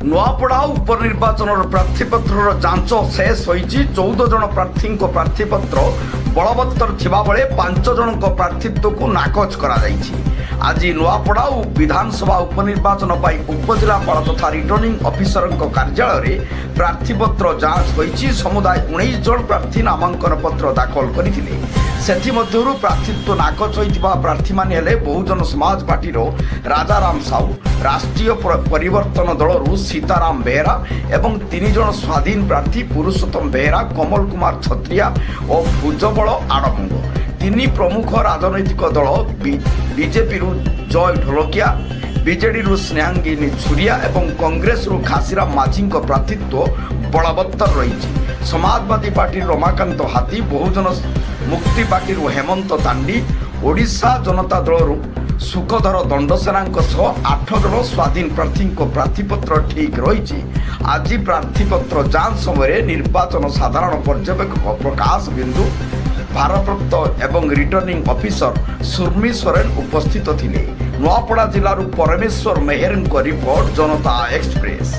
ନୂଆପଡ଼ା ଉପନିର୍ବାଚନର ପ୍ରାର୍ଥୀପତ୍ରର ଯାଞ୍ଚ ଶେଷ ହୋଇଛି। 14 ଜଣ ପ୍ରାର୍ଥୀଙ୍କ ପ୍ରାର୍ଥୀପତ୍ର ବଳବତ୍ତର ଥିବାବେଳେ 5 ଜଣଙ୍କ ପ୍ରାର୍ଥୀତ୍ୱକୁ ନାକଚ କରାଯାଇଛି। ଆଜି ନୂଆପଡ଼ା ବିଧାନସଭା ଉପନିର୍ବାଚନ ପାଇଁ ଉପଜିଲ୍ଲାପାଳ ତଥା ରିଟର୍ଣ୍ଣିଂ ଅଫିସରଙ୍କ କାର୍ଯ୍ୟାଳୟରେ ପ୍ରାର୍ଥୀପତ୍ର ଯାଞ୍ଚ ହୋଇଛି। ସମୁଦାୟ 19 ଜଣ ପ୍ରାର୍ଥୀ ନାମାଙ୍କନ ପତ୍ର ଦାଖଲ କରିଥିଲେ। ସେଥିମଧ୍ୟରୁ ପ୍ରାର୍ଥୀତ୍ୱ ନାକଚ ହୋଇଥିବା ପ୍ରାର୍ଥୀମାନେ ହେଲେ ବହୁଜନ ସମାଜ ପାର୍ଟିର ରାଜାରାମ ସାହୁ, ରାଷ୍ଟ୍ରୀୟ ପରିବର୍ତ୍ତନ ଦଳରୁ ସୀତାରାମ ବେହେରା ଏବଂ 3 ଜଣ ସ୍ୱାଧୀନ ପ୍ରାର୍ଥୀ ପୁରୁଷୋତ୍ତମ ବେହେରା, କମଲ କୁମାର ଛତ୍ରିଆ ଓ ଭୁଜବଳ ଆଡ଼ମଙ୍ଗ। 3 ପ୍ରମୁଖ ରାଜନୈତିକ ଦଳ ବିଜେପିରୁ ଜୟ ଢୋଲକିଆ, ବିଜେଡିରୁ ସ୍ନେହାଙ୍ଗିନୀ ଛୁରିଆ ଏବଂ କଂଗ୍ରେସରୁ ଖାସିରାମ ମାଝୀଙ୍କ ପ୍ରାର୍ଥୀତ୍ୱ ବଳବତ୍ତର ରହିଛି। ସମାଜବାଦୀ ପାର୍ଟିରୁ ରମାକାନ୍ତ ହାତୀ, ବହୁଜନ ମୁକ୍ତି ପାର୍ଟିରୁ ହେମନ୍ତ ତାଣ୍ଡି, ଓଡ଼ିଶା ଜନତା ଦଳରୁ ସୁଖଧର ଦଣ୍ଡସେନାଙ୍କ ସହ 8 ଜଣ ସ୍ୱାଧୀନ ପ୍ରାର୍ଥୀଙ୍କ ପ୍ରାର୍ଥୀପତ୍ର ଠିକ୍ ରହିଛି। ଆଜି ପ୍ରାର୍ଥୀପତ୍ର ଯାଞ୍ଚ ସମୟରେ ନିର୍ବାଚନ ସାଧାରଣ ପର୍ଯ୍ୟବେକ୍ଷକ ପ୍ରକାଶ ବିନ୍ଦୁ, ଭାରପ୍ରାପ୍ତ ଏବଂ ରିଟର୍ଣ୍ଣିଂ ଅଫିସର ସୁର୍ମି ସୋରେନ ଉପସ୍ଥିତ ଥିଲେ। ନୂଆପଡ଼ା ଜିଲ୍ଲାରୁ ପରମେଶ୍ୱର ମେହେରଙ୍କ ରିପୋର୍ଟ, ଜନତା ଏକ୍ସପ୍ରେସ।